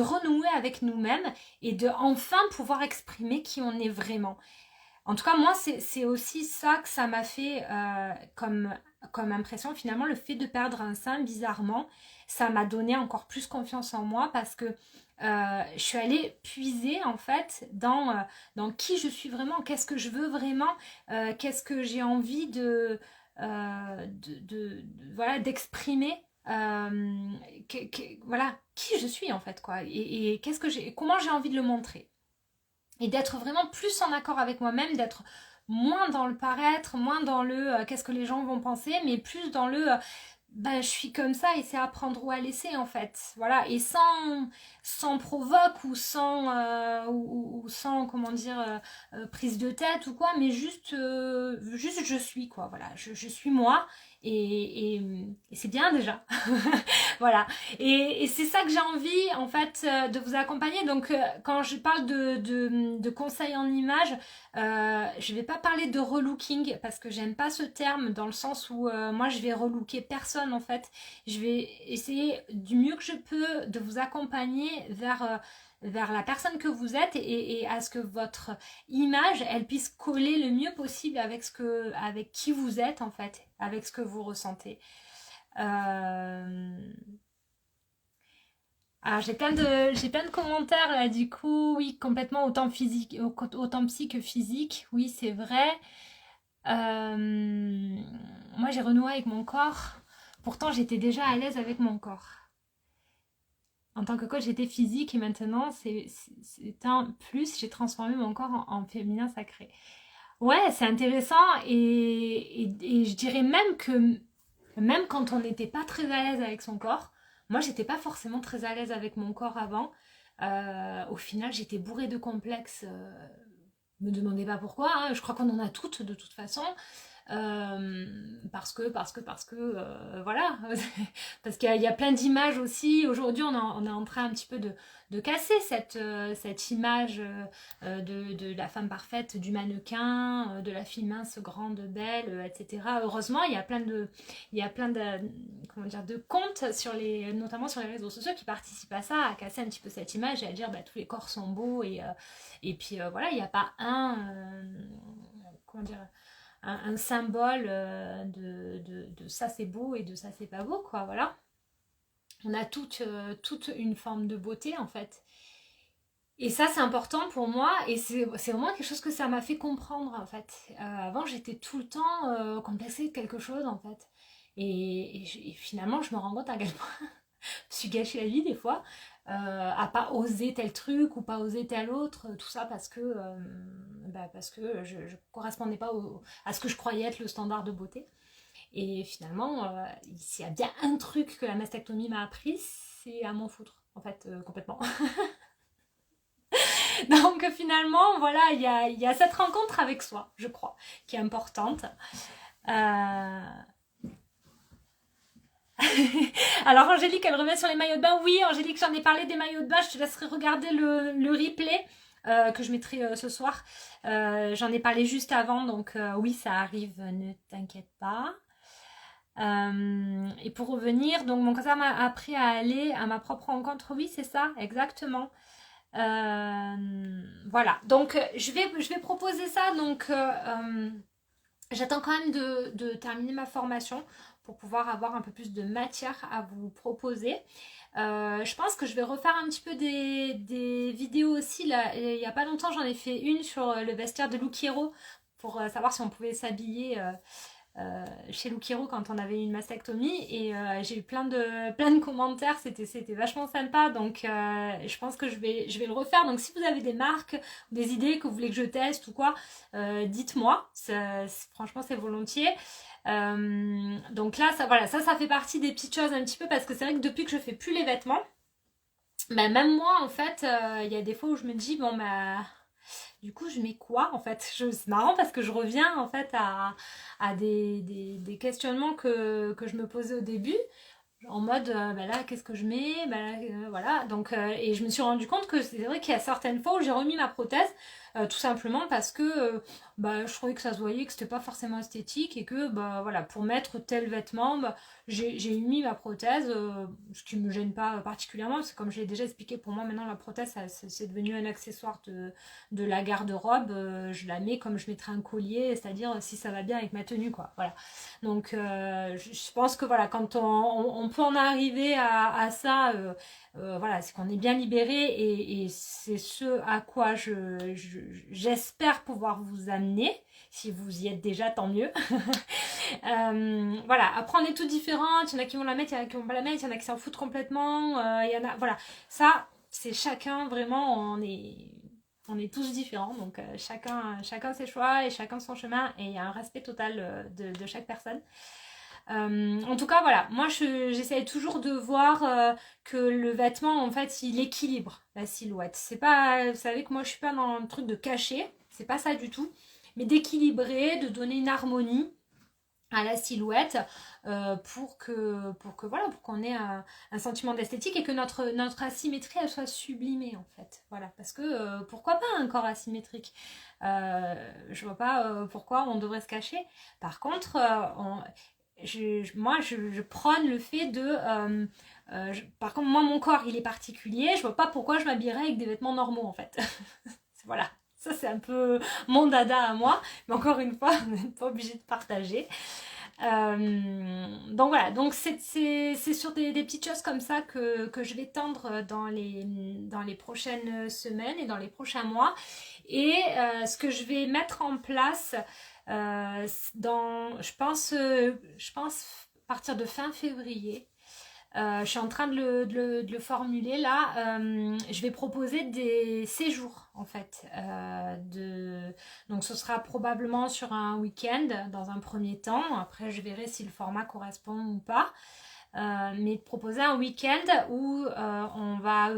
renouer avec nous-mêmes et de enfin pouvoir exprimer qui on est vraiment. En tout cas, moi, c'est aussi ça que ça m'a fait comme impression. Finalement, le fait de perdre un sein, bizarrement, ça m'a donné encore plus confiance en moi parce que je suis allée puiser en fait dans qui je suis vraiment, qu'est-ce que je veux vraiment, qu'est-ce que j'ai envie voilà, d'exprimer. Voilà, qui je suis en fait, quoi, et qu'est-ce que comment j'ai envie de le montrer. Et d'être vraiment plus en accord avec moi-même, d'être moins dans le paraître, moins dans le qu'est-ce que les gens vont penser, mais plus dans le ben, je suis comme ça et c'est à prendre ou à laisser en fait. Voilà, et sans provoque ou sans comment dire, prise de tête ou quoi, mais juste je suis quoi, voilà, je suis moi et c'est bien déjà. Voilà, et c'est ça que j'ai envie en fait de vous accompagner. Donc quand je parle de conseils en images, je vais pas parler de relooking parce que j'aime pas ce terme dans le sens où moi je vais relooker personne en fait. Je vais essayer du mieux que je peux de vous accompagner vers la personne que vous êtes et à ce que votre image elle puisse coller le mieux possible avec qui vous êtes en fait, avec ce que vous ressentez. Alors j'ai plein de commentaires là du coup, oui complètement autant physique, autant psy que physique, oui c'est vrai. Moi j'ai renoué avec mon corps, pourtant j'étais déjà à l'aise avec mon corps. En tant que coach j'étais physique et maintenant c'est un plus, j'ai transformé mon corps en féminin sacré. Ouais c'est intéressant et je dirais même que même quand on n'était pas très à l'aise avec son corps, moi j'étais pas forcément très à l'aise avec mon corps avant. Au final j'étais bourrée de complexes. Me demandez pas pourquoi, hein, je crois qu'on en a toutes de toute façon. Parce que voilà, parce qu'il y a plein d'images aussi. Aujourd'hui, on est en train un petit peu de casser cette image de la femme parfaite, du mannequin, de la fille mince, grande, belle, etc. Heureusement, il y a plein de, comment dire, de comptes notamment sur les réseaux sociaux qui participent à ça, à casser un petit peu cette image et à dire bah, tous les corps sont beaux et puis voilà, il n'y a pas comment dire, un symbole de ça c'est beau et de ça c'est pas beau, quoi, voilà. On a toute une forme de beauté en fait. Et ça c'est important pour moi et c'est vraiment quelque chose que ça m'a fait comprendre en fait. Avant j'étais tout le temps complexée de quelque chose en fait. Et finalement je me rends compte à quel point je suis gâchée la vie des fois. À pas oser tel truc ou pas oser tel autre, tout ça parce que je correspondais pas à ce que je croyais être le standard de beauté. Et finalement, s'il y a bien un truc que la mastectomie m'a appris, c'est à m'en foutre, en fait, complètement. Donc finalement, voilà, il y a cette rencontre avec soi, je crois, qui est importante. Alors Angélique, elle revient sur les maillots de bain. Oui, Angélique, j'en ai parlé des maillots de bain. Je te laisserai regarder le replay que je mettrai ce soir. J'en ai parlé juste avant, donc oui, ça arrive, ne t'inquiète pas. Et pour revenir, donc mon cancer m'a appris à aller à ma propre rencontre. Oui, c'est ça, exactement. Voilà, donc je vais proposer ça. Donc j'attends quand même de terminer ma formation pour pouvoir avoir un peu plus de matière à vous proposer. Je pense que je vais refaire un petit peu des vidéos aussi. Là, il n'y a pas longtemps, j'en ai fait une sur le vestiaire de Lukiero pour savoir si on pouvait s'habiller chez Lukiero quand on avait une mastectomie. Et j'ai eu plein de commentaires, c'était vachement sympa. Donc je pense que je vais le refaire. Donc si vous avez des marques, des idées que vous voulez que je teste ou quoi, dites-moi. Franchement, c'est volontiers. Donc là, voilà, ça fait partie des petites choses un petit peu parce que c'est vrai que depuis que je fais plus les vêtements, bah, même moi en fait, il y a des fois où je me dis bon bah du coup je mets quoi en fait. C'est marrant parce que je reviens en fait à des questionnements que je me posais au début en mode bah là qu'est-ce que je mets, bah là, voilà. Donc et je me suis rendu compte que c'est vrai qu'il y a certaines fois où j'ai remis ma prothèse, tout simplement parce que je trouvais que ça se voyait que c'était pas forcément esthétique et que voilà, pour mettre tel vêtement, j'ai mis ma prothèse, ce qui me gêne pas particulièrement, parce que comme je l'ai déjà expliqué, pour moi maintenant la prothèse c'est devenu un accessoire de la garde-robe, je la mets comme je mettrais un collier, c'est-à-dire si ça va bien avec ma tenue, quoi, voilà. Donc je pense que voilà, quand on peut en arriver à ça, voilà, c'est qu'on est bien libéré et c'est ce à quoi j'espère pouvoir vous amener. Si vous y êtes déjà, tant mieux. Voilà, après on est tous différents, il y en a qui vont la mettre, il y en a qui vont pas la mettre, il y en a qui s'en foutent complètement, il y en a, voilà, ça c'est chacun, vraiment, on est tous différents, donc chacun ses choix et chacun son chemin et il y a un respect total de chaque personne. En tout cas, voilà, moi j'essaie toujours de voir que le vêtement, en fait, il équilibre la silhouette. C'est pas, vous savez que moi je suis pas dans le truc de cacher, c'est pas ça du tout, mais d'équilibrer, de donner une harmonie à la silhouette pour qu'on ait un sentiment d'esthétique et que notre asymétrie elle soit sublimée en fait, voilà, parce que pourquoi pas un corps asymétrique, je vois pas pourquoi on devrait se cacher. Par contre moi je prône le fait par contre moi mon corps il est particulier, je vois pas pourquoi je m'habillerais avec des vêtements normaux en fait. Voilà, ça c'est un peu mon dada à moi, mais encore une fois on n'est pas obligé de partager. Donc voilà, donc c'est sur des petites choses comme ça que je vais tendre dans les prochaines semaines et dans les prochains mois. Et ce que je vais mettre en place je pense à partir de fin février. Je suis en train de le formuler là. Je vais proposer des séjours en fait. Donc ce sera probablement sur un week-end dans un premier temps. Après je verrai si le format correspond ou pas. Mais de proposer un week-end où on va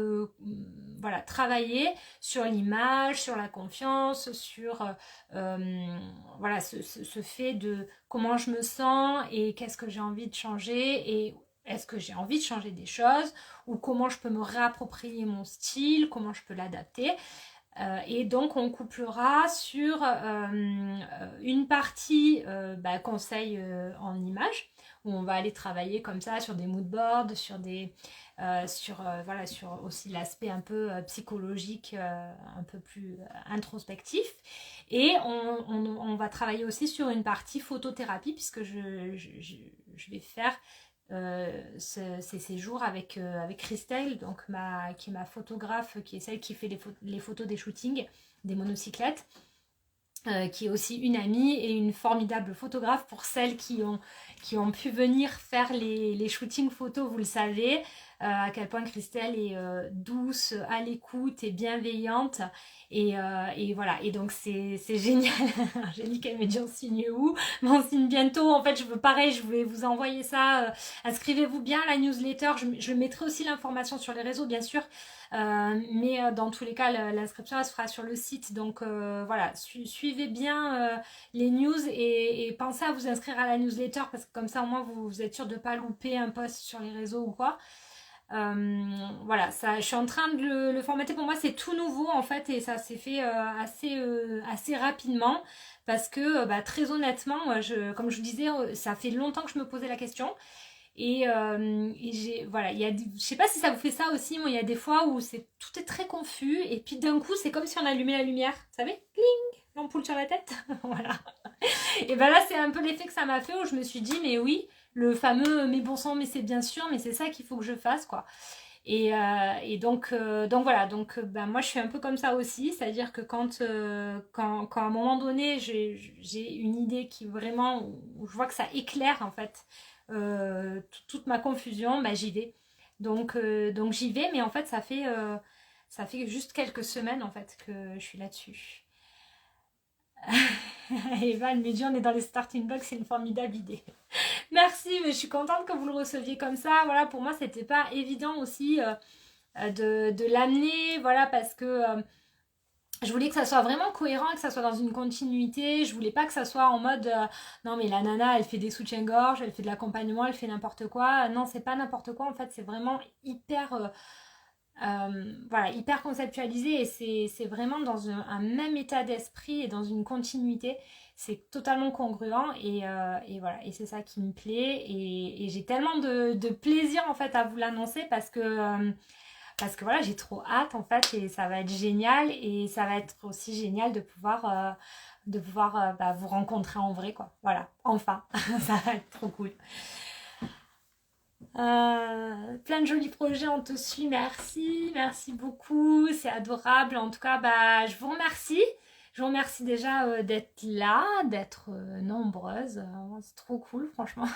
voilà, travailler sur l'image, sur la confiance, sur voilà, ce fait de comment je me sens et qu'est-ce que j'ai envie de changer et est-ce que j'ai envie de changer des choses ou comment je peux me réapproprier mon style, comment je peux l'adapter. Et donc on couplera sur une partie conseil en images où on va aller travailler comme ça sur des moodboards, voilà, sur aussi l'aspect un peu psychologique, un peu plus introspectif. Et on va travailler aussi sur une partie photothérapie puisque je vais faire ces séjours avec Christelle, donc qui est ma photographe, qui est celle qui fait les photos des shootings, des monocyclettes, qui est aussi une amie et une formidable photographe. Pour celles qui ont pu venir faire les shootings photos, vous le savez, à quel point Christelle est douce, à l'écoute et bienveillante. Et voilà, et donc c'est génial. Angélique, elle me dit on signe où? Mais on signe bientôt. En fait, je voulais vous envoyer ça. Inscrivez-vous bien à la newsletter. Je mettrai aussi l'information sur les réseaux, bien sûr. Mais dans tous les cas, l'inscription elle se fera sur le site. Donc voilà, suivez bien les news et pensez à vous inscrire à la newsletter parce que comme ça au moins vous êtes sûr de ne pas louper un post sur les réseaux ou quoi. Voilà, ça, je suis en train de le formater. Pour moi c'est tout nouveau en fait et ça s'est fait assez rapidement parce que très honnêtement, comme je vous disais, ça fait longtemps que je me posais la question. Et voilà, je sais pas si ça vous fait ça aussi, mais il y a des fois où tout est très confus et puis d'un coup c'est comme si on allumait la lumière, vous savez, cling, l'ampoule sur la tête. Voilà. Et ben là c'est un peu l'effet que ça m'a fait où je me suis dit mais oui, le fameux mais bon sang mais c'est bien sûr, mais c'est ça qu'il faut que je fasse quoi. Et donc voilà, donc moi je suis un peu comme ça aussi, c'est-à-dire que quand à un moment donné j'ai une idée qui vraiment, où je vois que ça éclaire en fait toute ma confusion, j'y vais. Donc j'y vais, mais en fait ça fait juste quelques semaines en fait que je suis là-dessus. Eva elle me dit on est dans les starting blocks, c'est une formidable idée. Merci, mais je suis contente que vous le receviez comme ça. Voilà, pour moi c'était pas évident aussi de l'amener, voilà, parce que je voulais que ça soit vraiment cohérent, que ça soit dans une continuité. Je voulais pas que ça soit en mode non mais la nana elle fait des soutiens-gorge, elle fait de l'accompagnement, elle fait n'importe quoi. Non, c'est pas n'importe quoi en fait, c'est vraiment hyper Voilà, hyper conceptualisé, et c'est vraiment dans un même état d'esprit et dans une continuité. C'est totalement congruent, et voilà, et c'est ça qui me plaît, et j'ai tellement de plaisir en fait à vous l'annoncer, parce que voilà, j'ai trop hâte en fait, et ça va être génial, et ça va être aussi génial de pouvoir bah, vous rencontrer en vrai, quoi. Voilà, enfin, ça va être trop cool. Plein de jolis projets, on te suit, merci, merci beaucoup, c'est adorable. En tout cas, bah, je vous remercie. Je vous remercie déjà d'être là, d'être nombreuses. C'est trop cool, franchement.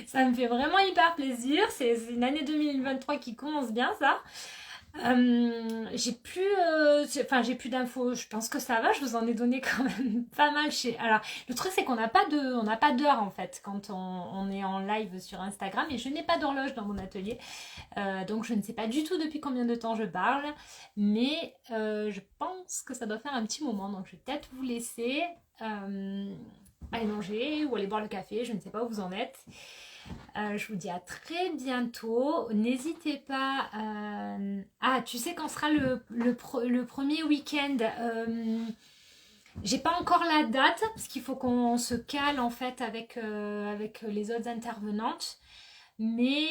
Ça me fait vraiment hyper plaisir. C'est une année 2023 qui commence bien, ça. J'ai plus d'infos. Je pense que ça va. Je vous en ai donné quand même pas mal. Alors, le truc c'est qu'on n'a pas d'heure en fait quand on est en live sur Instagram, et je n'ai pas d'horloge dans mon atelier, donc je ne sais pas du tout depuis combien de temps je parle, mais je pense que ça doit faire un petit moment. Donc, je vais peut-être vous laisser aller manger ou aller boire le café. Je ne sais pas où vous en êtes. Je vous dis à très bientôt. N'hésitez pas. Ah, tu sais quand sera le premier week-end, j'ai pas encore la date parce qu'il faut qu'on se cale en fait avec les autres intervenantes. Mais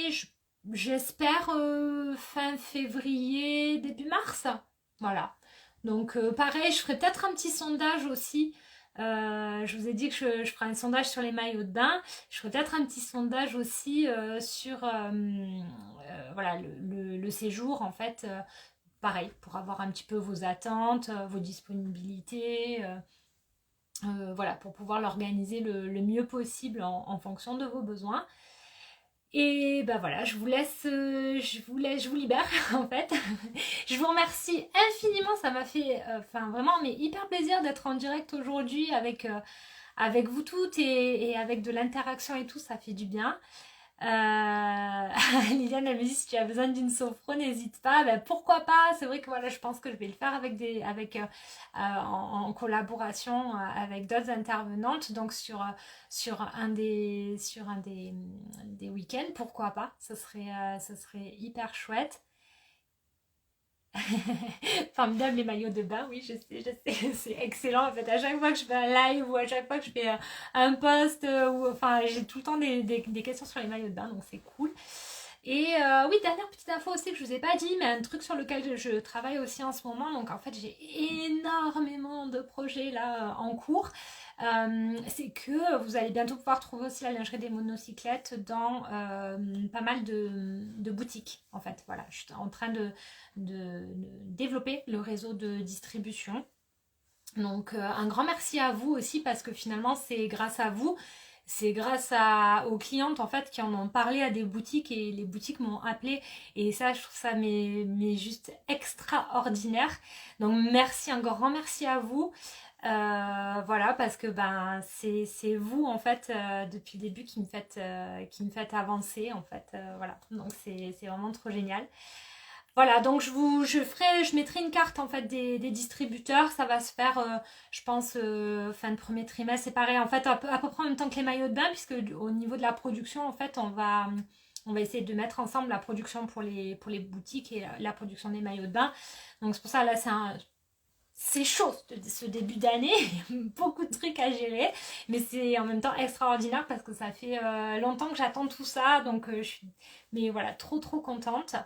j'espère fin février, début mars. Voilà. Donc pareil, je ferai peut-être un petit sondage aussi. Je vous ai dit que je ferai un sondage sur les maillots de bain. Je ferai peut-être un petit sondage aussi sur voilà, le séjour en fait. Pareil, pour avoir un petit peu vos attentes, vos disponibilités. Voilà, pour pouvoir l'organiser le mieux possible en fonction de vos besoins. Et bah voilà, je vous libère en fait. Je vous remercie infiniment, ça m'a fait vraiment mais hyper plaisir d'être en direct aujourd'hui avec vous toutes, et avec de l'interaction et tout, ça fait du bien. Liliane, elle me dit si tu as besoin d'une sophro, n'hésite pas. Ben, pourquoi pas? C'est vrai que voilà, je pense que je vais le faire en collaboration avec d'autres intervenantes. Donc sur des week-ends, pourquoi pas? Ce serait hyper chouette. Formidable les maillots de bain, oui, je sais, c'est excellent. En fait, à chaque fois que je fais un live ou à chaque fois que je fais un post, j'ai tout le temps des questions sur les maillots de bain, donc c'est cool. Et oui, dernière petite info aussi que je vous ai pas dit, mais un truc sur lequel je travaille aussi en ce moment. Donc en fait, j'ai énormément de projets là en cours. C'est que vous allez bientôt pouvoir trouver aussi la lingerie des monocyclettes dans pas mal de boutiques. En fait, voilà, je suis en train de développer le réseau de distribution. Donc un grand merci à vous aussi, parce que finalement c'est grâce à vous, c'est grâce aux clientes en fait qui en ont parlé à des boutiques, et les boutiques m'ont appelé, et ça je trouve ça mais juste extraordinaire. Donc merci, un grand merci à vous. Voilà, parce que ben c'est vous en fait depuis le début qui me faites avancer en fait. Voilà, donc c'est vraiment trop génial. Voilà, donc je mettrai une carte en fait des distributeurs. Ça va se faire, je pense, fin de premier trimestre. C'est pareil, en fait, à peu près en même temps que les maillots de bain, puisque au niveau de la production, en fait, on va essayer de mettre ensemble la production pour les boutiques et la production des maillots de bain. Donc c'est pour ça, là, c'est chaud ce début d'année, beaucoup de trucs à gérer, mais c'est en même temps extraordinaire parce que ça fait longtemps que j'attends tout ça, donc je suis voilà, trop contente.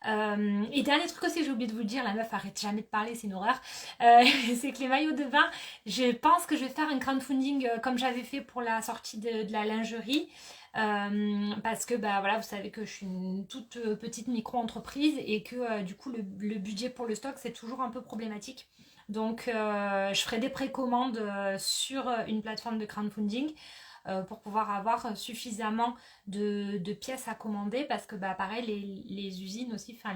Et dernier truc aussi, j'ai oublié de vous le dire, la meuf arrête jamais de parler, c'est une horreur. C'est que les maillots de bain, je pense que je vais faire un crowdfunding comme j'avais fait pour la sortie de la lingerie. Parce que bah voilà, vous savez que je suis une toute petite micro-entreprise, et que du coup le budget pour le stock c'est toujours un peu problématique. Donc je ferai des précommandes sur une plateforme de crowdfunding pour pouvoir avoir suffisamment de pièces à commander, parce que bah pareil, les usines aussi, enfin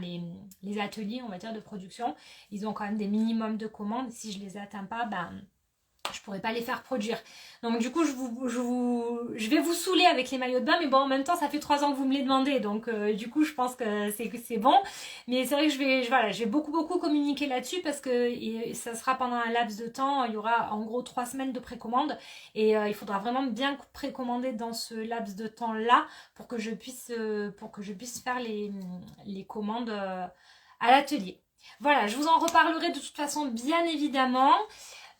les ateliers on va dire de production, ils ont quand même des minimums de commandes. Si je les atteins pas, ben je pourrais pas les faire produire. Donc du coup, je vais vous saouler avec les maillots de bain, mais bon, en même temps, ça fait 3 ans que vous me les demandez, donc du coup, je pense que c'est bon. Mais c'est vrai que voilà, je vais beaucoup communiquer là-dessus parce que ça sera pendant un laps de temps. Il y aura en gros 3 semaines de précommande et il faudra vraiment bien précommander dans ce laps de temps-là pour que je puisse faire les commandes à l'atelier. Voilà, je vous en reparlerai de toute façon, bien évidemment.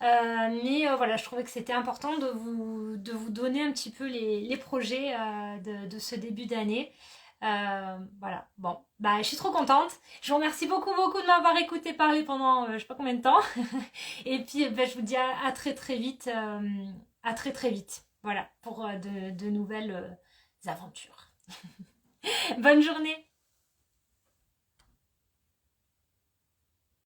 Mais voilà, je trouvais que c'était important de vous donner un petit peu les projets de ce début d'année. Voilà, bon, bah je suis trop contente. Je vous remercie beaucoup de m'avoir écouté parler pendant je sais pas combien de temps. Et puis bah, je vous dis à très vite. À très vite. Voilà, pour de nouvelles aventures. Bonne journée!